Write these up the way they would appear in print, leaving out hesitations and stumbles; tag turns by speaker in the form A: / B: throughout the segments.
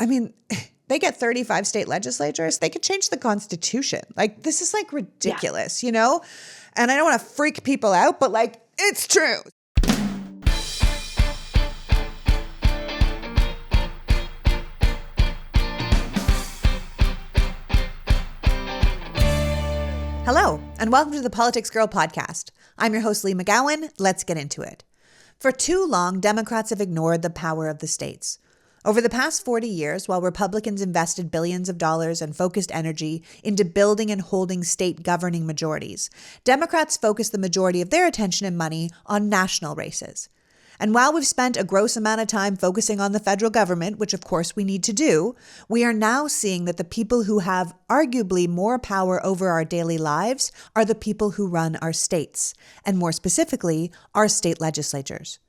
A: mean, they get 35 state legislatures. They could change the Constitution. Like, this is like ridiculous, you know? And I don't want to freak people out, but like, it's true. Hello, and welcome to the PoliticsGirl podcast. I'm your host, Lee McGowan. Let's get into it. For too long, Democrats have ignored the power of the states. Over the past 40 years, while Republicans invested billions of dollars and focused energy into building and holding state governing majorities, Democrats focused the majority of their attention and money on national races. And while we've spent a gross amount of time focusing on the federal government, which of course we need to do, we are now seeing that the people who have arguably more power over our daily lives are the people who run our states, and more specifically, our state legislatures.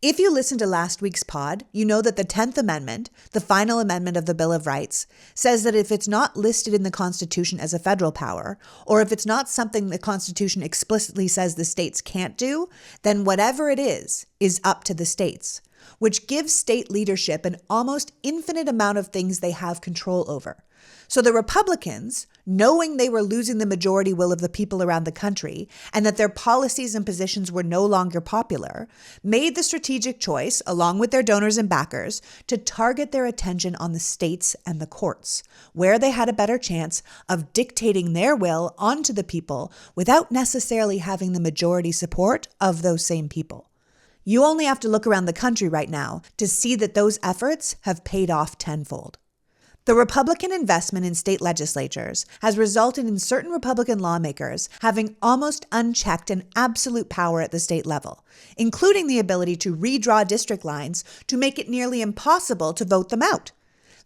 A: If you listened to last week's pod, you know that the 10th Amendment, the final amendment of the Bill of Rights, says that if it's not listed in the Constitution as a federal power, or if it's not something the Constitution explicitly says the states can't do, then whatever it is up to the states, which gives state leadership an almost infinite amount of things they have control over. So the Republicans, knowing they were losing the majority will of the people around the country and that their policies and positions were no longer popular, made the strategic choice, along with their donors and backers, to target their attention on the states and the courts, where they had a better chance of dictating their will onto the people without necessarily having the majority support of those same people. You only have to look around the country right now to see that those efforts have paid off tenfold. The Republican investment in state legislatures has resulted in certain Republican lawmakers having almost unchecked and absolute power at the state level, including the ability to redraw district lines to make it nearly impossible to vote them out.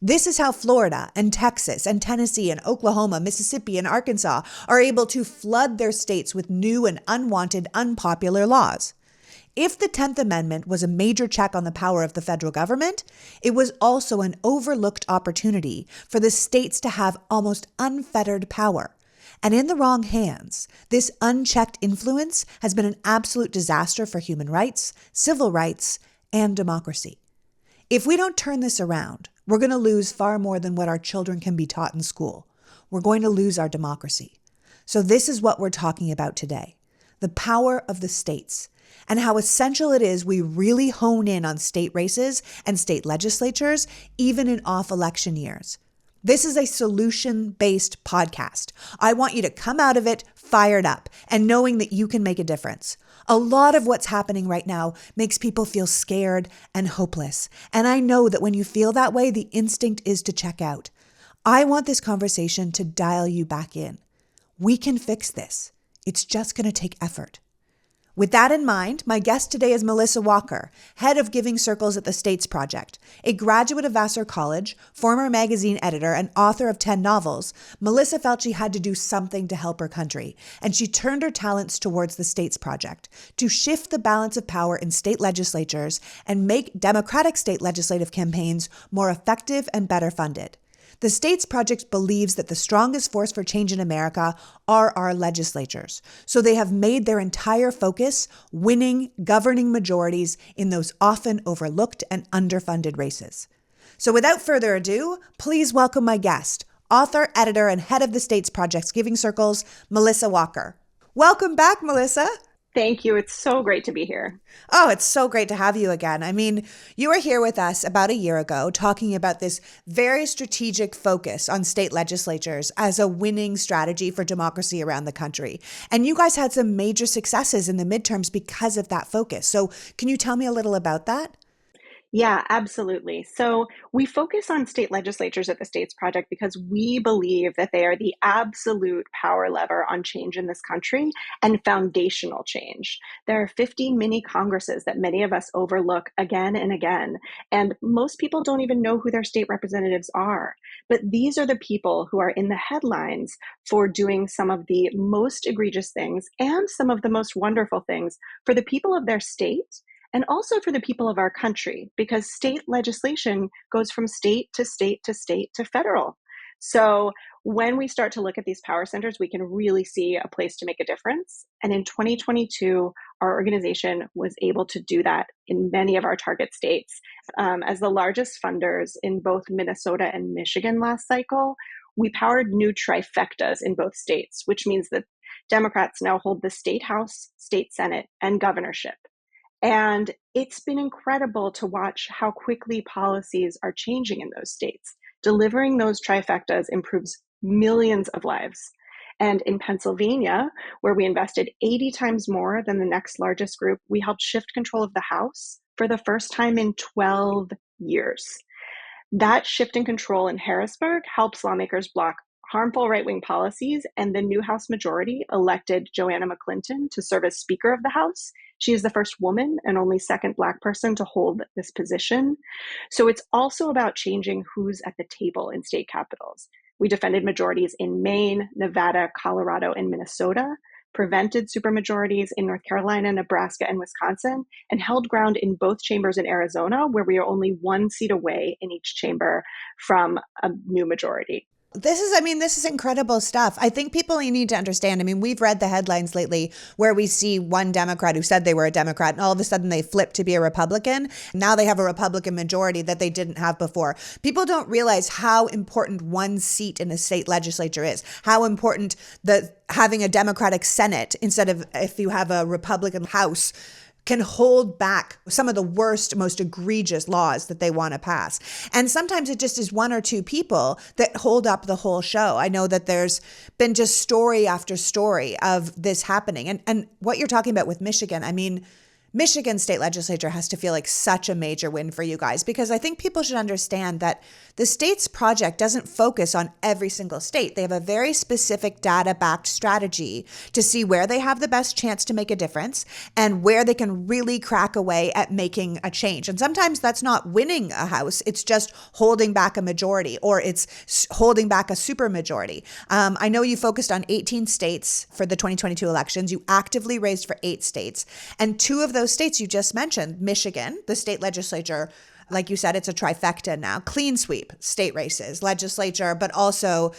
A: This is how Florida and Texas and Tennessee and Oklahoma, Mississippi and Arkansas are able to flood their states with new and unwanted, unpopular laws. If the 10th Amendment was a major check on the power of the federal government, it was also an overlooked opportunity for the states to have almost unfettered power. And in the wrong hands, this unchecked influence has been an absolute disaster for human rights, civil rights, and democracy. If we don't turn this around, we're going to lose far more than what our children can be taught in school. We're going to lose our democracy. So this is what we're talking about today: the power of the states, and how essential it is we really hone in on state races and state legislatures, even in off-election years. This is a solution-based podcast. I want you to come out of it fired up and knowing that you can make a difference. A lot of what's happening right now makes people feel scared and hopeless. And I know that when you feel that way, the instinct is to check out. I want this conversation to dial you back in. We can fix this. It's just going to take effort. With that in mind, my guest today is Melissa Walker, head of Giving Circles at the States Project. A graduate of Vassar College, former magazine editor, and author of 10 novels, Melissa felt she had to do something to help her country, and she turned her talents towards the States Project to shift the balance of power in state legislatures and make Democratic state legislative campaigns more effective and better funded. The States Project believes that the strongest force for change in America are our legislatures, so they have made their entire focus winning governing majorities in those often overlooked and underfunded races. So without further ado, please welcome my guest, author, editor, and head of the States Project's Giving Circles, Melissa Walker. Welcome back, Melissa.
B: Thank you. It's so great to be here.
A: Oh, it's so great to have you again. I mean, you were here with us about a year ago talking about this very strategic focus on state legislatures as a winning strategy for democracy around the country. And you guys had some major successes in the midterms because of that focus. So can you tell me a little about that?
B: Yeah, absolutely. So we focus on state legislatures at the States Project because we believe that they are the absolute power lever on change in this country and foundational change. There are 50 mini Congresses that many of us overlook again and again, and most people don't even know who their state representatives are. But these are the people who are in the headlines for doing some of the most egregious things and some of the most wonderful things for the people of their state and also for the people of our country, because state legislation goes from state to state to state to federal. So when we start to look at these power centers, we can really see a place to make a difference. And in 2022, our organization was able to do that in many of our target states. As the largest funders in both Minnesota and Michigan last cycle, we powered new trifectas in both states, which means that Democrats now hold the state house, state senate, and governorship. And it's been incredible to watch how quickly policies are changing in those states. Delivering those trifectas improves millions of lives. And in Pennsylvania, where we invested 80 times more than the next largest group, we helped shift control of the House for the first time in 12 years. That shift in control in Harrisburg helps lawmakers block harmful right-wing policies, and the new House majority elected Joanna McClinton to serve as Speaker of the House. She is the first woman and only second Black person to hold this position. So it's also about changing who's at the table in state capitals. We defended majorities in Maine, Nevada, Colorado, and Minnesota, prevented supermajorities in North Carolina, Nebraska, and Wisconsin, and held ground in both chambers in Arizona, where we are only one seat away in each chamber from a new majority.
A: This is incredible stuff. I think people need to understand. I mean, we've read the headlines lately where we see one Democrat who said they were a Democrat and all of a sudden they flip to be a Republican. Now they have a Republican majority that they didn't have before. People don't realize how important one seat in a state legislature is, how important having a Democratic Senate instead of if you have a Republican House can hold back some of the worst, most egregious laws that they want to pass. And sometimes it just is one or two people that hold up the whole show. I know that there's been just story after story of this happening. And what you're talking about with Michigan, I mean, Michigan state legislature has to feel like such a major win for you guys, because I think people should understand that the state's project doesn't focus on every single state. They have a very specific data-backed strategy to see where they have the best chance to make a difference and where they can really crack away at making a change. And sometimes that's not winning a house. It's just holding back a majority, or it's holding back a supermajority. I know you focused on 18 states for the 2022 elections. You actively raised for 8 states. And 2 of those states you just mentioned, Michigan, the state legislature, like you said, it's a trifecta now, clean sweep state races, legislature, but also,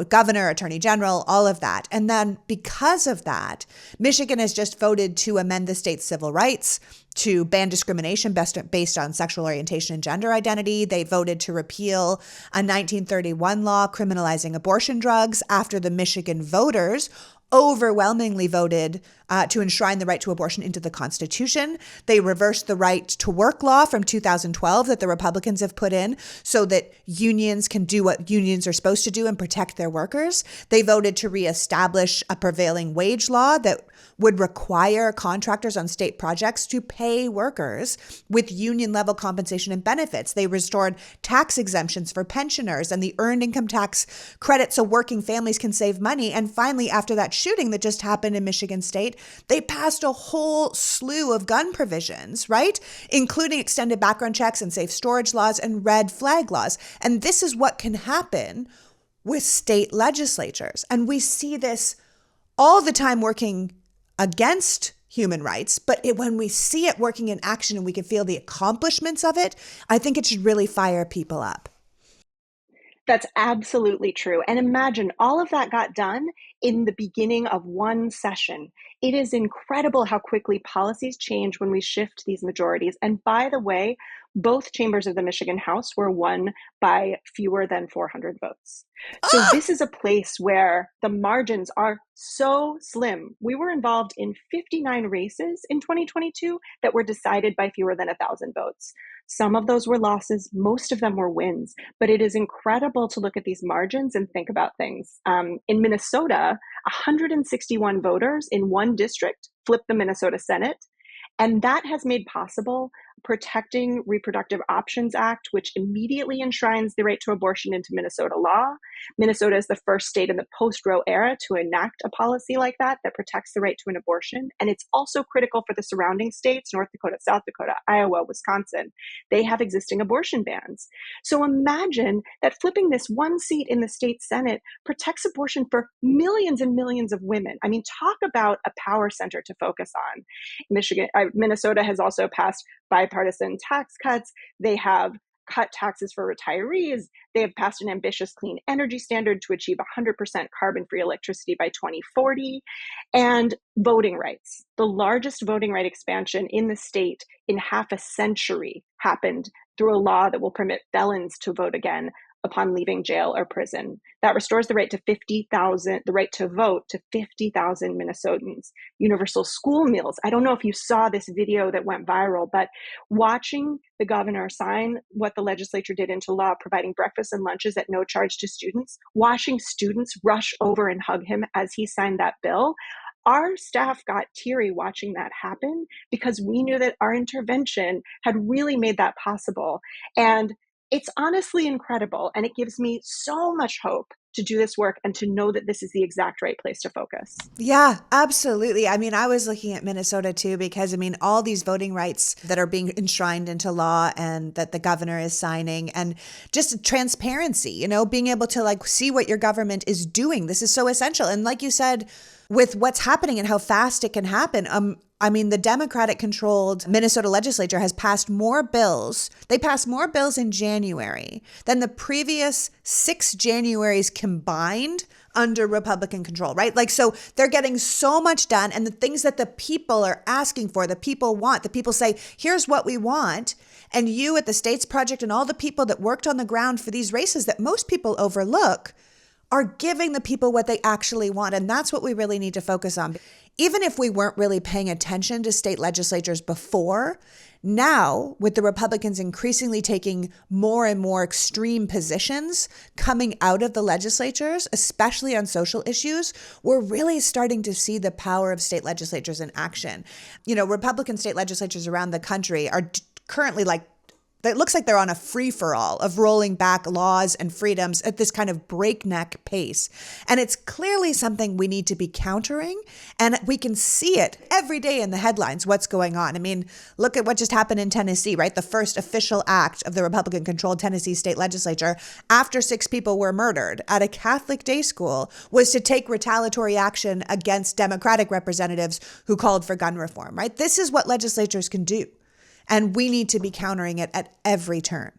A: governor, attorney general, all of that. And then because of that, Michigan has just voted to amend the state's civil rights, to ban discrimination based on sexual orientation and gender identity. They voted to repeal a 1931 law criminalizing abortion drugs after the Michigan voters overwhelmingly voted to enshrine the right to abortion into the Constitution. They reversed the right to work law from 2012 that the Republicans have put in so that unions can do what unions are supposed to do and protect their workers. They voted to reestablish a prevailing wage law that would require contractors on state projects to pay workers with union level compensation and benefits. They restored tax exemptions for pensioners and the earned income tax credit so working families can save money. And finally, after that shooting that just happened in Michigan State, they passed a whole slew of gun provisions, right? Including extended background checks and safe storage laws and red flag laws. And this is what can happen with state legislatures. And we see this all the time working against human rights, but when we see it working in action and we can feel the accomplishments of it, I think it should really fire people up.
B: That's absolutely true. And imagine all of that got done in the beginning of one session. It is incredible how quickly policies change when we shift these majorities. And by the way, both chambers of the Michigan House were won by fewer than 400 votes. So this is a place where the margins are so slim. We were involved in 59 races in 2022 that were decided by fewer than 1,000 votes. Some of those were losses, most of them were wins, but it is incredible to look at these margins and think about things. In Minnesota, 161 voters in one district flipped the Minnesota Senate. And that has made possible Protecting Reproductive Options Act, which immediately enshrines the right to abortion into Minnesota law. Minnesota is the first state in the post-Roe era to enact a policy like that protects the right to an abortion. And it's also critical for the surrounding states, North Dakota, South Dakota, Iowa, Wisconsin. They have existing abortion bans. So imagine that flipping this one seat in the state Senate protects abortion for millions and millions of women. I mean, talk about a power center to focus on. Minnesota has also passed bipartisan tax cuts. They have cut taxes for retirees. They have passed an ambitious clean energy standard to achieve 100% carbon-free electricity by 2040. And voting rights. The largest voting right expansion in the state in half a century happened through a law that will permit felons to vote again upon leaving jail or prison. That restores the right to vote to 50,000 Minnesotans. Universal school meals. I don't know if you saw this video that went viral, but watching the governor sign what the legislature did into law, providing breakfast and lunches at no charge to students, watching students rush over and hug him as he signed that bill. Our staff got teary watching that happen because we knew that our intervention had really made that possible. And it's honestly incredible. And it gives me so much hope to do this work and to know that this is the exact right place to focus.
A: Yeah, absolutely. I mean, I was looking at Minnesota too, because I mean, all these voting rights that are being enshrined into law and that the governor is signing, and just transparency, you know, being able to like see what your government is doing. This is so essential. And like you said, with what's happening and how fast it can happen, I mean, the Democratic-controlled Minnesota legislature has passed more bills. They passed more bills in January than the previous 6 Januaries combined under Republican control, right? Like, so they're getting so much done, and the things that the people are asking for, the people want, the people say, here's what we want. And you at the States Project and all the people that worked on the ground for these races that most people overlook are giving the people what they actually want. And that's what we really need to focus on. Even if we weren't really paying attention to state legislatures before, now with the Republicans increasingly taking more and more extreme positions coming out of the legislatures, especially on social issues, we're really starting to see the power of state legislatures in action. You know, Republican state legislatures around the country are currently like, it looks like they're on a free-for-all of rolling back laws and freedoms at this kind of breakneck pace. And it's clearly something we need to be countering. And we can see it every day in the headlines, what's going on. I mean, look at what just happened in Tennessee, right? The first official act of the Republican-controlled Tennessee state legislature after 6 people were murdered at a Catholic day school was to take retaliatory action against Democratic representatives who called for gun reform, right? This is what legislatures can do. And we need to be countering it at every turn.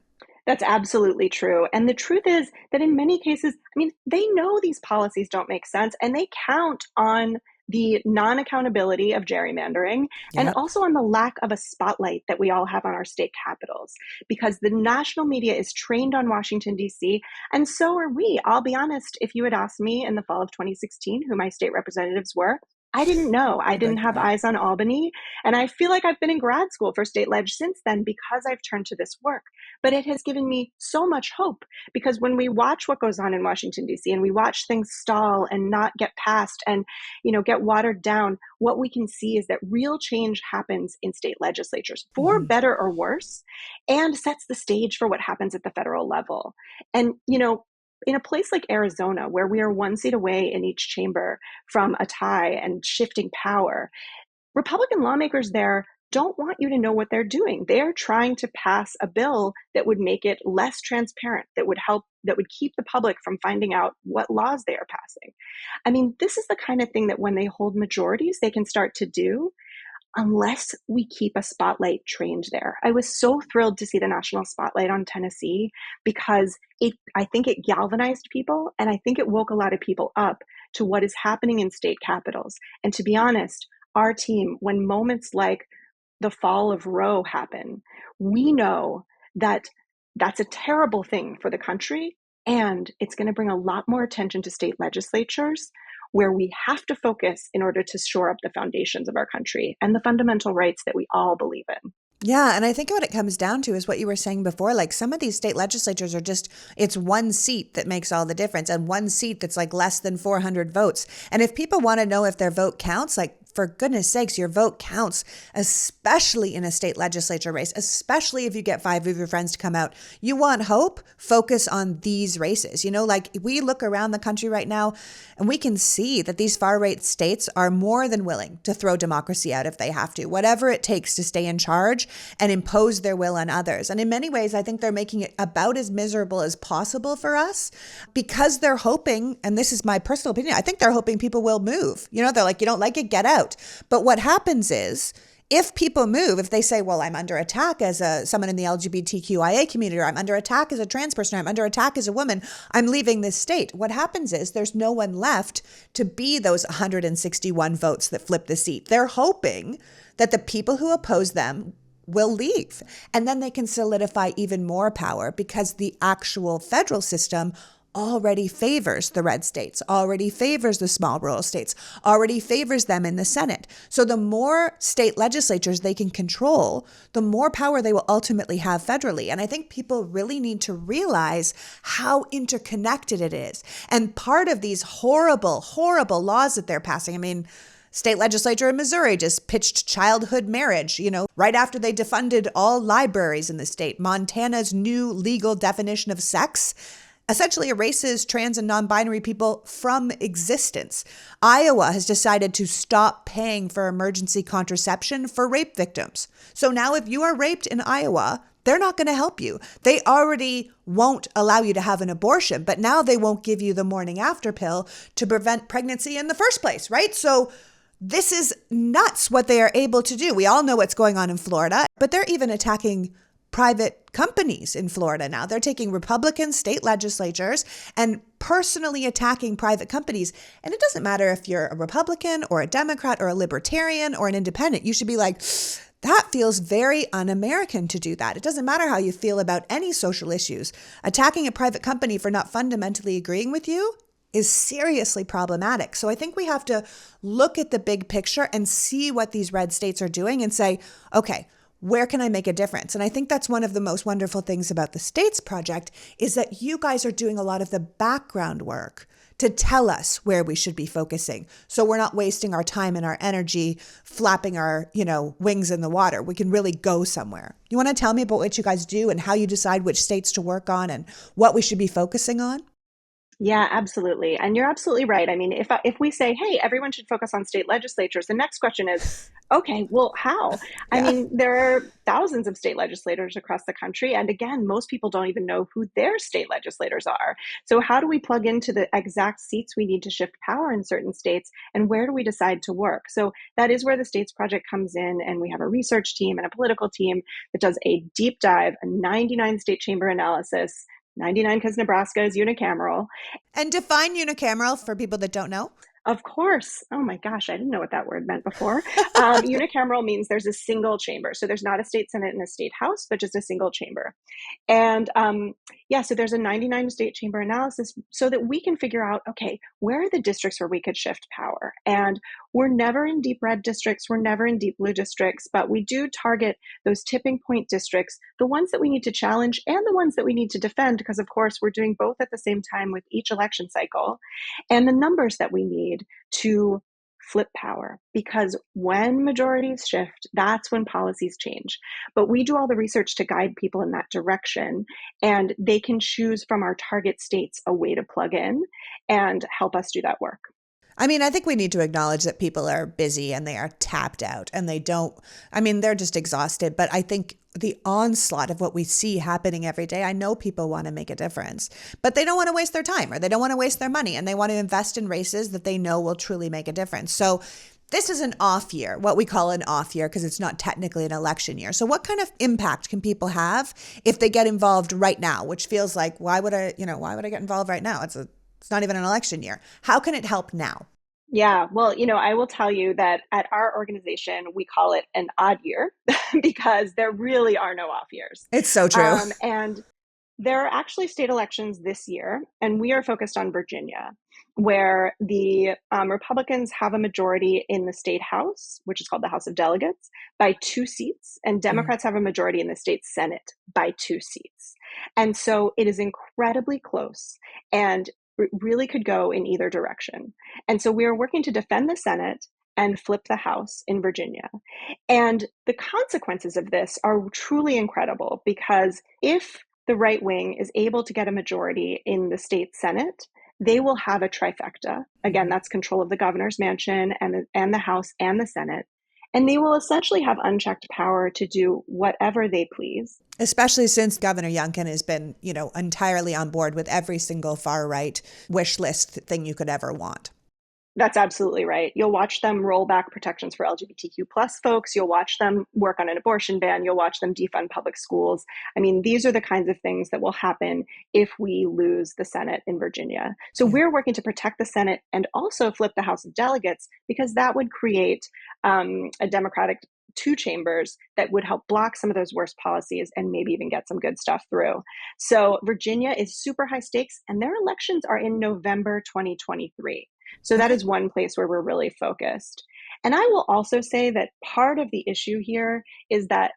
B: That's absolutely true. And the truth is that in many cases, I mean, they know these policies don't make sense, and they count on the non-accountability of gerrymandering and also on the lack of a spotlight that we all have on our state capitals, because the national media is trained on Washington, D.C., and so are we. I'll be honest, if you had asked me in the fall of 2016 who my state representatives were, I didn't know. I didn't have eyes on Albany. And I feel like I've been in grad school for state leg since then because I've turned to this work. But it has given me so much hope, because when we watch what goes on in Washington, D.C., and we watch things stall and not get passed and, you know, get watered down, what we can see is that real change happens in state legislatures, for better or worse, and sets the stage for what happens at the federal level. And, you know, in a place like Arizona, where we are 1 seat away in each chamber from a tie and shifting power, Republican lawmakers there don't want you to know what they're doing. They're trying to pass a bill that would make it less transparent, that would keep the public from finding out what laws they are passing. I mean, this is the kind of thing that when they hold majorities, they can start to do, unless we keep a spotlight trained there. I was so thrilled to see the national spotlight on Tennessee, because I think it galvanized people, and I think it woke a lot of people up to what is happening in state capitals. And to be honest, our team, when moments like the fall of Roe happen, we know that that's a terrible thing for the country, and it's going to bring a lot more attention to state legislatures, where we have to focus in order to shore up the foundations of our country and the fundamental rights that we all believe in.
A: Yeah. And I think what it comes down to is what you were saying before, like some of these state legislatures are just, it's 1 seat that makes all the difference, and 1 seat that's like less than 400 votes. And if people want to know if their vote counts, like, for goodness sakes, your vote counts, especially in a state legislature race, especially if you get 5 of your friends to come out. You want hope? Focus on these races. You know, like we look around the country right now and we can see that these far right states are more than willing to throw democracy out if they have to, whatever it takes to stay in charge and impose their will on others. And in many ways, I think they're making it about as miserable as possible for us, because they're hoping, and this is my personal opinion, I think they're hoping people will move. You know, they're like, you don't like it, get out. But what happens is, if people move, if they say, well, I'm under attack as someone in the LGBTQIA community, or I'm under attack as a trans person, or I'm under attack as a woman, I'm leaving this state. What happens is there's no one left to be those 161 votes that flip the seat. They're hoping that the people who oppose them will leave. And then they can solidify even more power because the actual federal system already favors the red states, already favors the small rural states, already favors them in the Senate. So the more state legislatures they can control, the more power they will ultimately have federally. And I think people really need to realize how interconnected it is. And part of these horrible, horrible laws that they're passing, I mean, state legislature in Missouri just pitched childhood marriage, right after they defunded all libraries in the state. Montana's new legal definition of sex essentially erases trans and non-binary people from existence. Iowa has decided to stop paying for emergency contraception for rape victims. So now if you are raped in Iowa, they're not going to help you. They already won't allow you to have an abortion, but now they won't give you the morning after pill to prevent pregnancy in the first place, right? So this is nuts what they are able to do. We all know what's going on in Florida, but they're even attacking private companies in Florida now. They're taking Republican state legislatures and personally attacking private companies. And it doesn't matter if you're a Republican or a Democrat or a libertarian or an independent. You should be like, that feels very un-American to do that. It doesn't matter how you feel about any social issues. Attacking a private company for not fundamentally agreeing with you is seriously problematic. So I think we have to look at the big picture and see what these red states are doing and say, okay, where can I make a difference? And I think that's one of the most wonderful things about the States Project is that you guys are doing a lot of the background work to tell us where we should be focusing. So we're not wasting our time and our energy flapping our, wings in the water. We can really go somewhere. You want to tell me about what you guys do and how you decide which states to work on and what we should be focusing on?
B: Yeah, absolutely. And you're absolutely right. I mean, if we say, hey, everyone should focus on state legislatures, the next question is, okay, well, how? I
A: Yeah.
B: mean, there are thousands of state legislators across the country. And again, most people don't even know who their state legislators are. So how do we plug into the exact seats we need to shift power in certain states? And where do we decide to work? So that is where the States Project comes in. And we have a research team and a political team that does a deep dive, a 99 state chamber analysis. 99 because Nebraska is unicameral.
A: And define unicameral for people that don't know.
B: Of course. Oh my gosh, I didn't know what that word meant before. Unicameral means there's a single chamber. So there's not a state Senate and a state House, but just a single chamber. And so there's a 99 state chamber analysis so that we can figure out, okay, where are the districts where we could shift power? And we're never in deep red districts. We're never in deep blue districts, but we do target those tipping point districts, the ones that we need to challenge and the ones that we need to defend, because of course we're doing both at the same time with each election cycle, and the numbers that we need to flip power, because when majorities shift, that's when policies change. But we do all the research to guide people in that direction, and they can choose from our target states a way to plug in and help us do that work.
A: I mean, I think we need to acknowledge that people are busy and they are tapped out and they're just exhausted. But I think the onslaught of what we see happening every day, I know people want to make a difference, but they don't want to waste their time or they don't want to waste their money, and they want to invest in races that they know will truly make a difference. So this is an off year, what we call an off year, because it's not technically an election year. So what kind of impact can people have if they get involved right now, which feels like, why would I get involved right now? It's not even an election year. How can it help now?
B: Yeah, well, I will tell you that at our organization, we call it an odd year because there really are no off years.
A: It's so true.
B: And there are actually state elections this year, and we are focused on Virginia, where the Republicans have a majority in the state House, which is called the House of Delegates, by 2 seats, and Democrats have a majority in the state Senate by 2 seats. And so it is incredibly close, and it really could go in either direction. And so we are working to defend the Senate and flip the House in Virginia. And the consequences of this are truly incredible, because if the right wing is able to get a majority in the state Senate, they will have a trifecta. Again, that's control of the governor's mansion and the House and the Senate. And they will essentially have unchecked power to do whatever they please.
A: Especially since Governor Youngkin has been, entirely on board with every single far right wish list thing you could ever want.
B: That's absolutely right. You'll watch them roll back protections for LGBTQ plus folks. You'll watch them work on an abortion ban. You'll watch them defund public schools. I mean, these are the kinds of things that will happen if we lose the Senate in Virginia. So
A: Yeah.
B: we're working to protect the Senate and also flip the House of Delegates, because that would create a Democratic two chambers that would help block some of those worst policies and maybe even get some good stuff through. So Virginia is super high stakes, and their elections are in November 2023. So that
A: Okay.
B: is one place where we're really focused. And I will also say that part of the issue here is that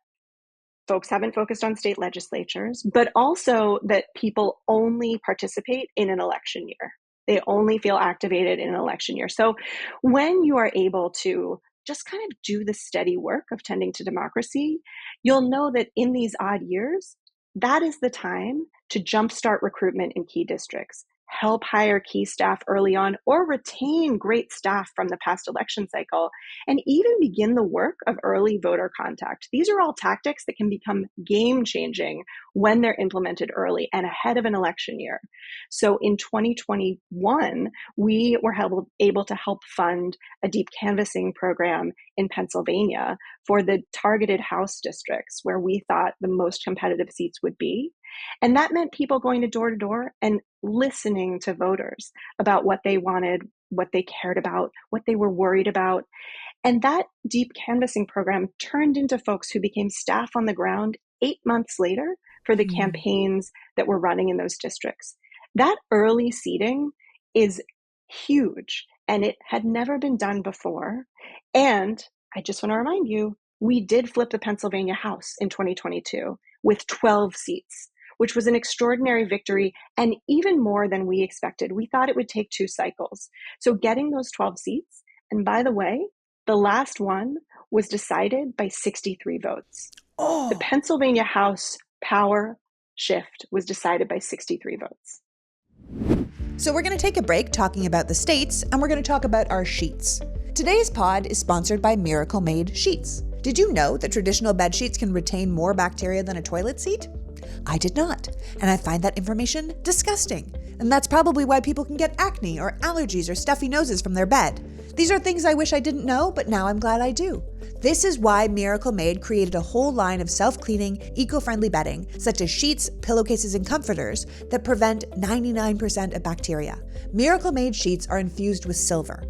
B: folks haven't focused on state legislatures, but also that people only participate in an election year. They only feel activated in an election year. So when you are able to just kind of do the steady work of tending to democracy, you'll know that in these odd years, that is the time to jumpstart recruitment in key districts, help hire key staff early on, or retain great staff from the past election cycle, and even begin the work of early voter contact. These are all tactics that can become game-changing when they're implemented early and ahead of an election year. So in 2021, we were able to help fund a deep canvassing program in Pennsylvania for the targeted House districts where we thought the most competitive seats would be. And that meant people going to door and listening to voters about what they wanted, what they cared about, what they were worried about. And that deep canvassing program turned into folks who became staff on the ground 8 months later for the campaigns that were running in those districts. That early seeding is huge, and it had never been done before. And I just want to remind you, we did flip the Pennsylvania House in 2022 with 12 seats, which was an extraordinary victory and even more than we expected. We thought it would take 2 cycles. So getting those 12 seats, and by the way, the last one was decided by 63 votes. The Pennsylvania House power shift was decided by 63 votes.
A: So we're going to take a break talking about the states, and we're going to talk about our sheets. Today's pod is sponsored by Miracle Made Sheets. Did you know that traditional bed sheets can retain more bacteria than a toilet seat? I did not, and I find that information disgusting. And that's probably why people can get acne or allergies or stuffy noses from their bed. These are things I wish I didn't know, but now I'm glad I do. This is why Miracle Made created a whole line of self-cleaning, eco-friendly bedding, such as sheets, pillowcases, and comforters that prevent 99% of bacteria. Miracle Made sheets are infused with silver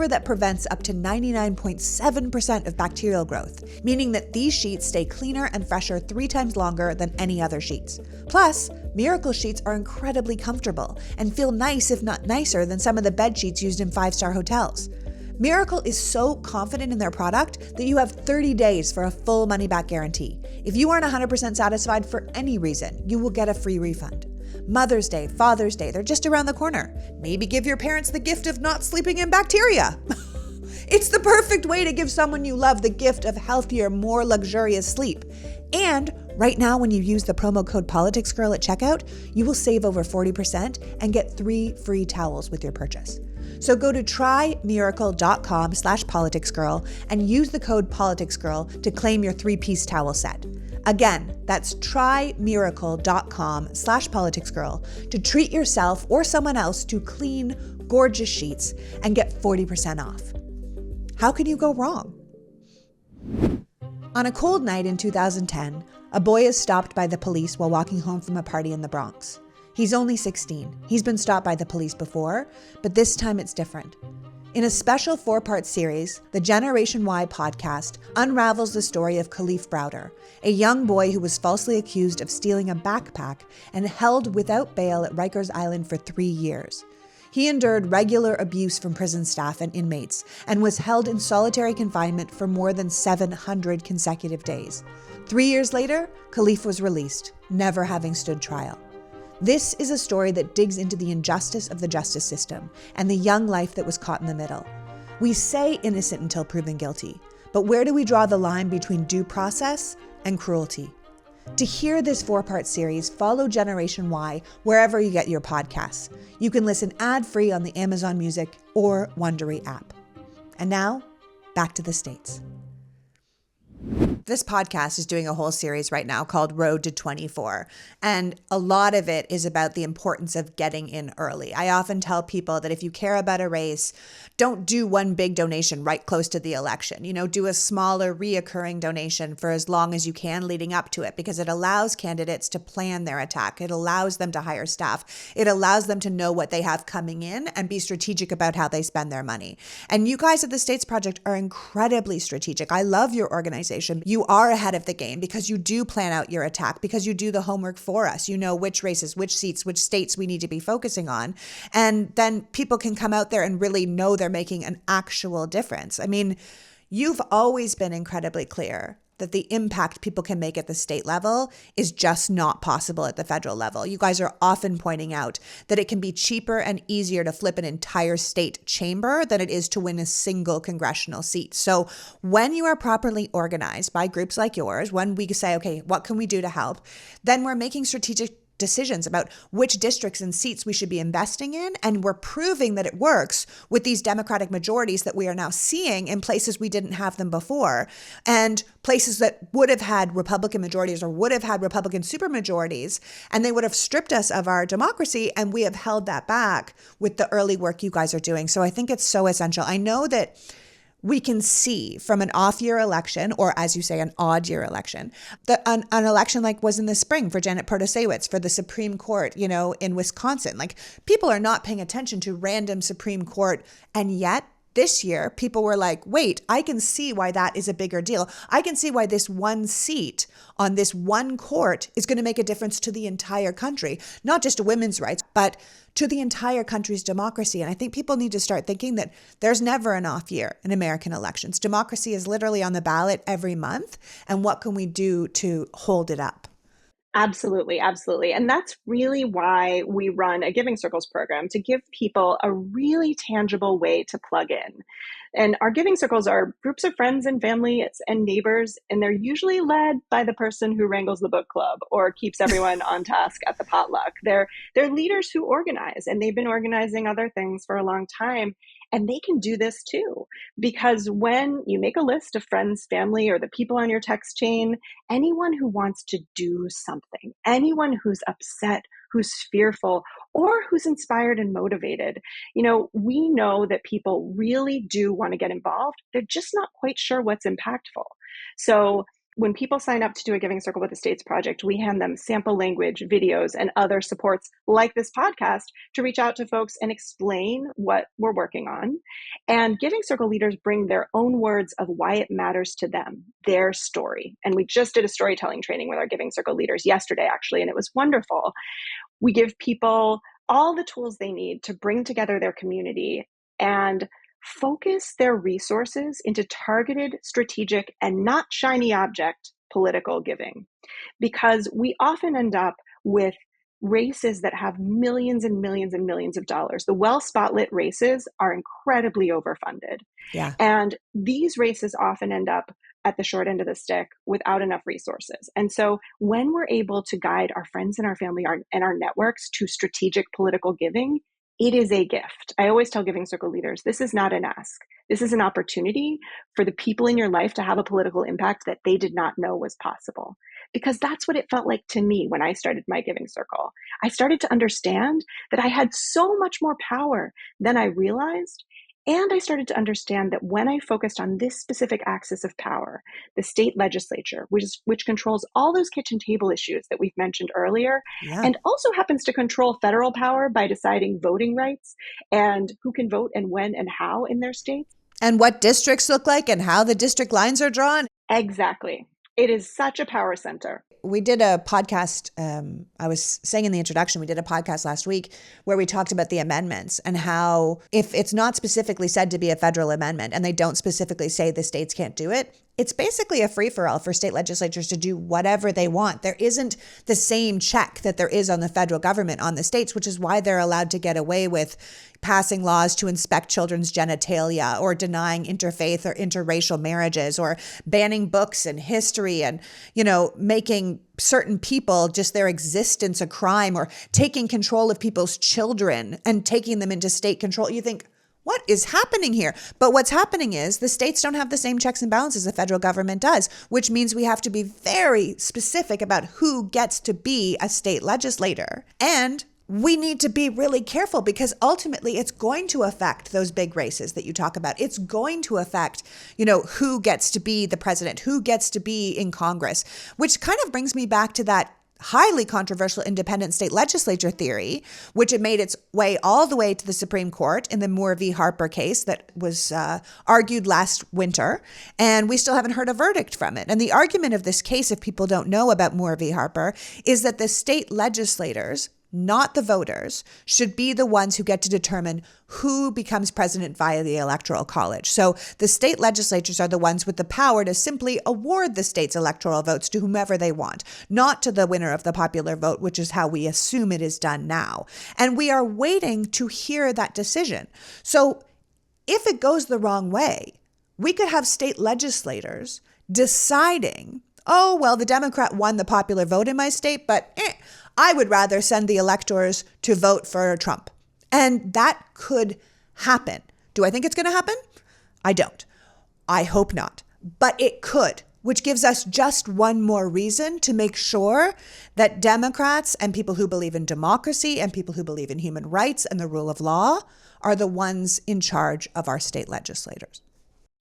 A: that prevents up to 99.7% of bacterial growth, meaning that these sheets stay cleaner and fresher 3 times longer than any other sheets. Plus, Miracle sheets are incredibly comfortable and feel nice, if not nicer, than some of the bed sheets used in 5-star hotels. Miracle is so confident in their product that you have 30 days for a full money-back guarantee. If you aren't 100% satisfied for any reason, you will get a free refund. Mother's Day, Father's Day, they're just around the corner. Maybe give your parents the gift of not sleeping in bacteria. It's the perfect way to give someone you love the gift of healthier, more luxurious sleep. And right now, when you use the promo code PoliticsGirl at checkout, you will save over 40% and get 3 free towels with your purchase. So go to trymiracle.com/politicsgirl and use the code PoliticsGirl to claim your 3-piece towel set. Again, that's trymiracle.com/politicsgirl to treat yourself or someone else to clean, gorgeous sheets and get 40% off. How can you go wrong? On a cold night in 2010, a boy is stopped by the police while walking home from a party in the Bronx. He's only 16. He's been stopped by the police before, but this time it's different. In a special 4-part series, the Generation Y podcast unravels the story of Khalif Browder, a young boy who was falsely accused of stealing a backpack and held without bail at Rikers Island for 3 years. He endured regular abuse from prison staff and inmates and was held in solitary confinement for more than 700 consecutive days. 3 years later, Khalif was released, never having stood trial. This is a story that digs into the injustice of the justice system and the young life that was caught in the middle. We say innocent until proven guilty, but where do we draw the line between due process and cruelty? To hear this 4-part series, follow Generation Y wherever you get your podcasts. You can listen ad-free on the Amazon Music or Wondery app. And now, back to the States. This podcast is doing a whole series right now called Road to 24. And a lot of it is about the importance of getting in early. I often tell people that if you care about a race, don't do one big donation right close to the election. Do a smaller reoccurring donation for as long as you can leading up to it, because it allows candidates to plan their attack. It allows them to hire staff. It allows them to know what they have coming in and be strategic about how they spend their money. And you guys at the States Project are incredibly strategic. I love your organization. You are ahead of the game because you do plan out your attack, because you do the homework for us. You know which races, which seats, which states we need to be focusing on. And then people can come out there and really know they're making an actual difference. I mean, you've always been incredibly clear that the impact people can make at the state level is just not possible at the federal level. You guys are often pointing out that it can be cheaper and easier to flip an entire state chamber than it is to win a single congressional seat. So when you are properly organized by groups like yours, when we say, okay, what can we do to help? Then we're making strategic decisions about which districts and seats we should be investing in. And we're proving that it works with these Democratic majorities that we are now seeing in places we didn't have them before, and places that would have had Republican majorities or would have had Republican supermajorities, and they would have stripped us of our democracy. And we have held that back with the early work you guys are doing. So I think it's so essential. I know that we can see from an off-year election, or as you say, an odd-year election, that an election like was in the spring for Janet Protasiewicz for the Supreme Court, in Wisconsin. Like, people are not paying attention to random Supreme Court, and yet this year, people were like, wait, I can see why that is a bigger deal. I can see why this one seat on this one court is going to make a difference to the entire country, not just to women's rights, but to the entire country's democracy. And I think people need to start thinking that there's never an off year in American elections. Democracy is literally on the ballot every month. And what can we do to hold it up?
B: Absolutely, absolutely. And that's really why we run a Giving Circles program, to give people a really tangible way to plug in. And our Giving Circles are groups of friends and family and neighbors, and they're usually led by the person who wrangles the book club or keeps everyone on task at the potluck. They're leaders who organize, and they've been organizing other things for a long time. And they can do this too, because when you make a list of friends, family, or the people on your text chain, anyone who wants to do something, anyone who's upset, who's fearful, or who's inspired and motivated, we know that people really do want to get involved. They're just not quite sure what's impactful. So when people sign up to do a Giving Circle with the States Project, we hand them sample language, videos, and other supports like this podcast to reach out to folks and explain what we're working on. And Giving Circle leaders bring their own words of why it matters to them, their story. And we just did a storytelling training with our Giving Circle leaders yesterday, actually, and it was wonderful. We give people all the tools they need to bring together their community and focus their resources into targeted, strategic, and not shiny object political giving. Because we often end up with races that have millions and millions and millions of dollars. The well-spotlit races are incredibly overfunded.
A: Yeah.
B: And these races often end up at the short end of the stick without enough resources. And so when we're able to guide our friends and our family and our networks to strategic political giving, it is a gift. I always tell Giving Circle leaders, this is not an ask. This is an opportunity for the people in your life to have a political impact that they did not know was possible. Because that's what it felt like to me when I started my Giving Circle. I started to understand that I had so much more power than I realized. And I started to understand that when I focused on this specific axis of power, the state legislature, which controls all those kitchen table issues that we've mentioned earlier, and also happens to control federal power by deciding voting rights and who can vote and when and how in their states.
A: And what districts look like and how the district lines are drawn.
B: Exactly. It is such a power center.
A: We did a podcast, I was saying in the introduction, we did a podcast last week where we talked about the amendments and how if it's not specifically said to be a federal amendment and they don't specifically say the states can't do it, it's basically a free-for-all for state legislatures to do whatever they want. There isn't the same check that there is on the federal government on the states, which is why they're allowed to get away with passing laws to inspect children's genitalia or denying interfaith or interracial marriages or banning books and history and, making certain people just their existence a crime or taking control of people's children and taking them into state control. You think, what is happening here? But what's happening is the states don't have the same checks and balances the federal government does, which means we have to be very specific about who gets to be a state legislator. And we need to be really careful because ultimately it's going to affect those big races that you talk about. It's going to affect, who gets to be the president, who gets to be in Congress, which kind of brings me back to that highly controversial independent state legislature theory, which had made its way all the way to the Supreme Court in the Moore v. Harper case that was argued last winter. And we still haven't heard a verdict from it. And the argument of this case, if people don't know about Moore v. Harper, is that the state legislators, not the voters, should be the ones who get to determine who becomes president via the Electoral College. So the state legislatures are the ones with the power to simply award the state's electoral votes to whomever they want, not to the winner of the popular vote, which is how we assume it is done now. And we are waiting to hear that decision. So if it goes the wrong way, we could have state legislators deciding, oh, well, the Democrat won the popular vote in my state, but I would rather send the electors to vote for Trump. And that could happen. Do I think it's going to happen? I don't. I hope not. But it could, which gives us just one more reason to make sure that Democrats and people who believe in democracy and people who believe in human rights and the rule of law are the ones in charge of our state legislators.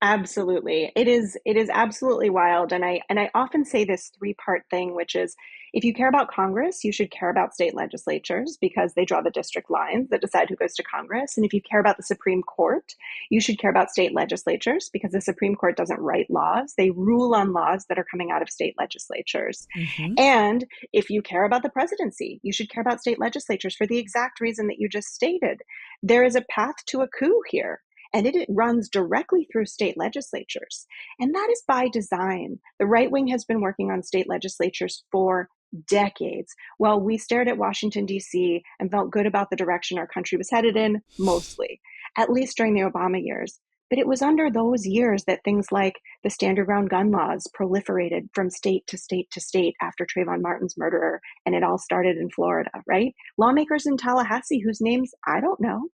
B: Absolutely. It is absolutely wild. And I often say this three-part thing, which is if you care about Congress, you should care about state legislatures because they draw the district lines that decide who goes to Congress. And if you care about the Supreme Court, you should care about state legislatures because the Supreme Court doesn't write laws. They rule on laws that are coming out of state legislatures.
A: Mm-hmm.
B: And if you care about the presidency, you should care about state legislatures for the exact reason that you just stated. There is a path to a coup here. And it runs directly through state legislatures. And that is by design. The right wing has been working on state legislatures for decades. Well, we stared at Washington, D.C. and felt good about the direction our country was headed in, mostly, at least during the Obama years. But it was under those years that things like the stand your ground gun laws proliferated from state to state to state after Trayvon Martin's murderer. And it all started in Florida, right? Lawmakers in Tallahassee, whose names I don't know.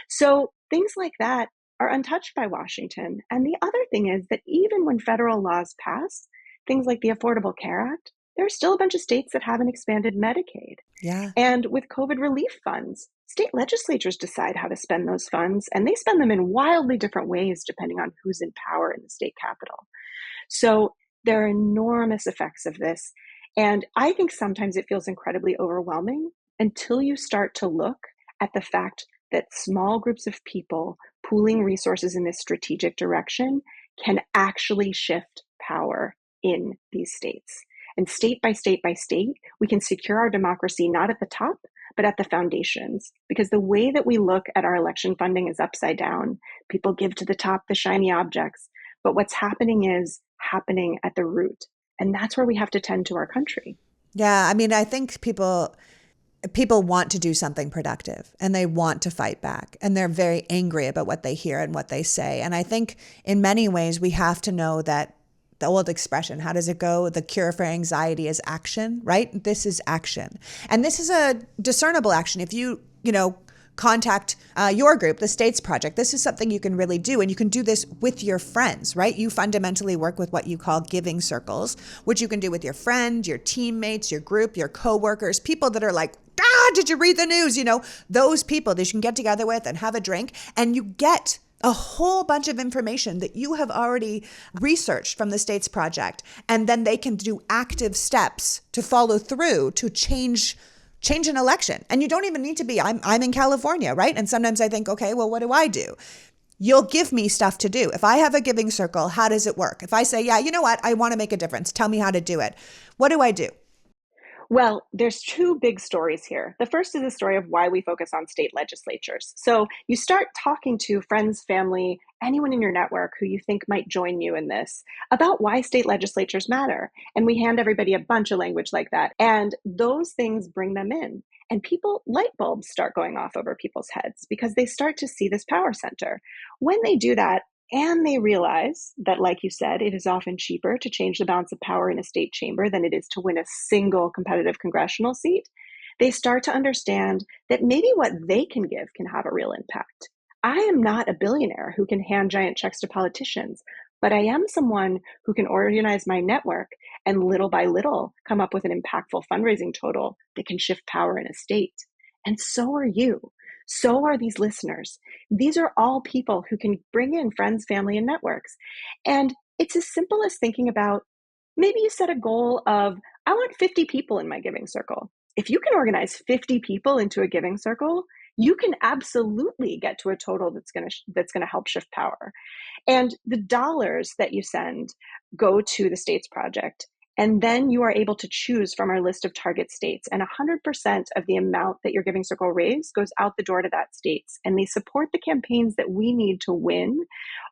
B: So things like that are untouched by Washington. And the other thing is that even when federal laws pass, things like the Affordable Care Act, there are still a bunch of states that haven't expanded Medicaid.
A: Yeah.
B: And with COVID relief funds, state legislatures decide how to spend those funds, and they spend them in wildly different ways depending on who's in power in the state capitol. So there are enormous effects of this. And I think sometimes it feels incredibly overwhelming until you start to look at the fact that small groups of people pooling resources in this strategic direction can actually shift power in these states. And state by state by state, we can secure our democracy not at the top, but at the foundations. Because the way that we look at our election funding is upside down. People give to the top the shiny objects, but what's happening is happening at the root. And that's where we have to tend to our country.
A: Yeah, I mean, I think people want to do something productive and they want to fight back and they're very angry about what they hear and what they say. And I think in many ways we have to know that the old expression, how does it go? The cure for anxiety is action, right? This is action. And this is a discernible action. If you contact your group, the States Project, this is something you can really do. And you can do this with your friends, right? You fundamentally work with what you call giving circles, which you can do with your friend, your teammates, your group, your coworkers, people that are like, did you read the news? Those people that you can get together with and have a drink, and you get a whole bunch of information that you have already researched from the States Project. And then they can do active steps to follow through to change an election. And you don't even need to be, I'm in California, right? And sometimes I think, okay, well, what do I do? You'll give me stuff to do. If I have a giving circle, how does it work? If I say, yeah, you know what? I want to make a difference. Tell me how to do it. What do I do?
B: Well, there's two big stories here. The first is the story of why we focus on state legislatures. So you start talking to friends, family, anyone in your network who you think might join you in this about why state legislatures matter. And we hand everybody a bunch of language like that. And those things bring them in. And light bulbs start going off over people's heads because they start to see this power center. When they do that, and they realize that, like you said, it is often cheaper to change the balance of power in a state chamber than it is to win a single competitive congressional seat. They start to understand that maybe what they can give can have a real impact. I am not a billionaire who can hand giant checks to politicians, but I am someone who can organize my network and little by little come up with an impactful fundraising total that can shift power in a state. And so are you. So are these listeners. These are all people who can bring in friends, family, and networks. And it's as simple as thinking about, maybe you set a goal of, I want 50 people in my giving circle. If you can organize 50 people into a giving circle, you can absolutely get to a total that's going to help shift power. And the dollars that you send go to the states project. And then you are able to choose from our list of target states. And 100% of the amount that your giving circle raised goes out the door to that states. And they support the campaigns that we need to win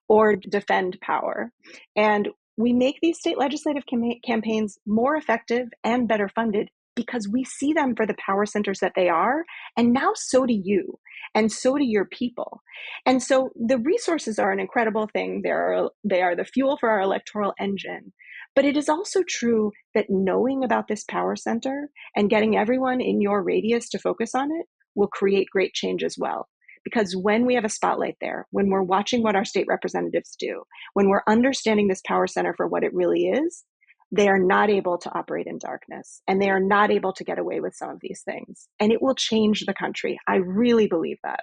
B: or defend power. And we make these state legislative campaigns more effective and better funded because we see them for the power centers that they are. And now so do you, and so do your people. And so the resources are an incredible thing. They are the fuel for our electoral engine. But it is also true that knowing about this power center and getting everyone in your radius to focus on it will create great change as well. Because when we have a spotlight there, when we're watching what our state representatives do, when we're understanding this power center for what it really is, they are not able to operate in darkness, and they are not able to get away with some of these things. And it will change the country. I really believe that.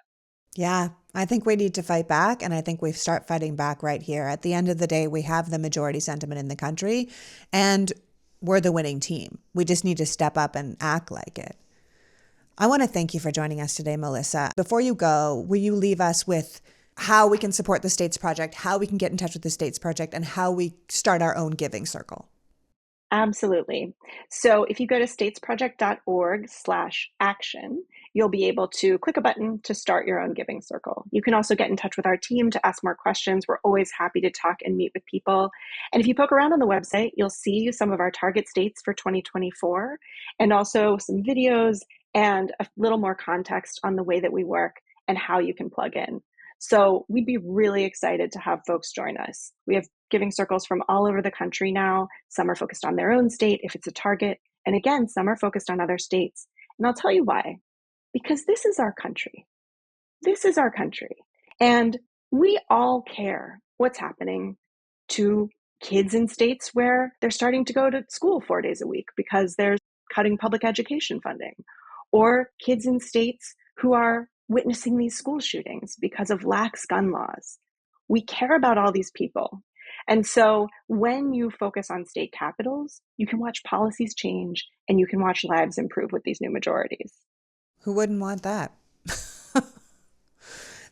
A: Yeah, I think we need to fight back, and I think we start fighting back right here. At the end of the day, we have the majority sentiment in the country, and we're the winning team. We just need to step up and act like it. I want to thank you for joining us today, Melissa. Before you go, will you leave us with how we can support the States Project, how we can get in touch with the States Project, and how we start our own giving circle?
B: Absolutely. So if you go to statesproject.org/action, you'll be able to click a button to start your own giving circle. You can also get in touch with our team to ask more questions. We're always happy to talk and meet with people. And if you poke around on the website, you'll see some of our target states for 2024, and also some videos and a little more context on the way that we work and how you can plug in. So we'd be really excited to have folks join us. We have giving circles from all over the country now. Some are focused on their own state if it's a target. And again, some are focused on other states. And I'll tell you why. Because this is our country. This is our country. And we all care what's happening to kids in states where they're starting to go to school 4 days a week because they're cutting public education funding, or kids in states who are witnessing these school shootings because of lax gun laws. We care about all these people. And so when you focus on state capitals, you can watch policies change and you can watch lives improve with these new majorities.
A: Who wouldn't want that?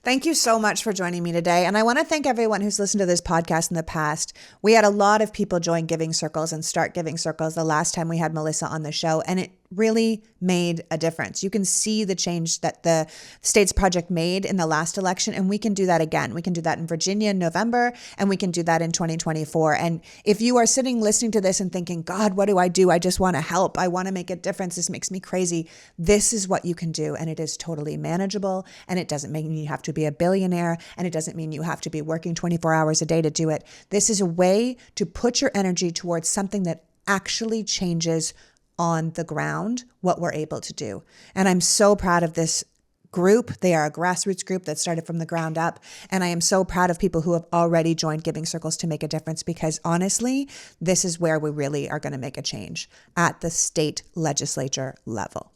A: Thank you so much for joining me today. And I want to thank everyone who's listened to this podcast in the past. We had a lot of people join giving circles and start giving circles the last time we had Melissa on the show, and it really made a difference. You can see the change that the States Project made in the last election, and we can do that again. We can do that in Virginia in November, and we can do that in 2024. And if you are sitting listening to this and thinking, God, what do? I just want to help. I want to make a difference. This makes me crazy. This is what you can do, and it is totally manageable, and it doesn't mean you have to be a billionaire, and it doesn't mean you have to be working 24 hours a day to do it. This is a way to put your energy towards something that actually changes on the ground what we're able to do. And I'm so proud of this group. They are a grassroots group that started from the ground up. And I am so proud of people who have already joined giving circles to make a difference, because honestly, this is where we really are going to make a change at the state legislature level.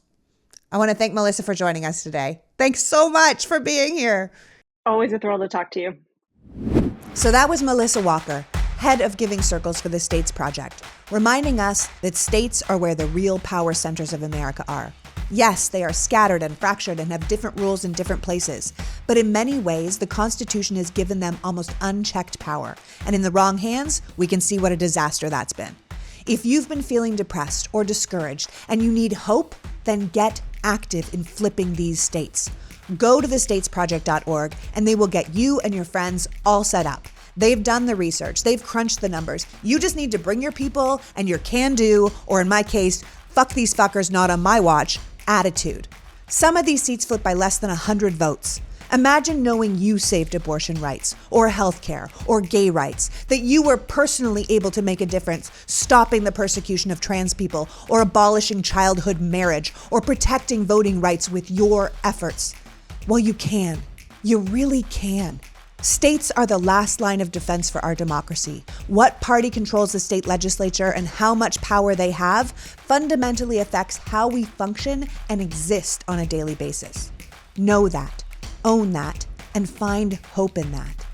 A: I want to thank Melissa for joining us today. Thanks so much for being here.
B: Always a thrill to talk to you.
A: So that was Melissa Walker, head of giving circles for the States Project, reminding us that states are where the real power centers of America are. Yes, they are scattered and fractured and have different rules in different places, but in many ways, the Constitution has given them almost unchecked power. And in the wrong hands, we can see what a disaster that's been. If you've been feeling depressed or discouraged and you need hope, then get active in flipping these states. Go to thestatesproject.org and they will get you and your friends all set up. They've done the research. They've crunched the numbers. You just need to bring your people and your can-do, or in my case, fuck these fuckers, not on my watch, attitude. Some of these seats flip by less than 100 votes. Imagine knowing you saved abortion rights, or healthcare, or gay rights, that you were personally able to make a difference, stopping the persecution of trans people, or abolishing childhood marriage, or protecting voting rights with your efforts. Well, you can. You really can. States are the last line of defense for our democracy. What party controls the state legislature and how much power they have fundamentally affects how we function and exist on a daily basis. Know that, own that, and find hope in that.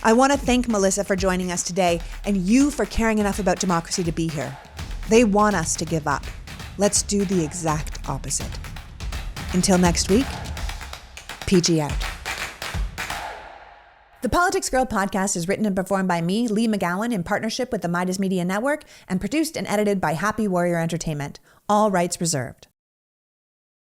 A: I want to thank Melissa for joining us today and you for caring enough about democracy to be here. They want us to give up. Let's do the exact opposite. Until next week, PG out. The Politics Girl podcast is written and performed by me, Lee McGowan, in partnership with the Meidas Media Network, and produced and edited by Happy Warrior Entertainment. All rights reserved.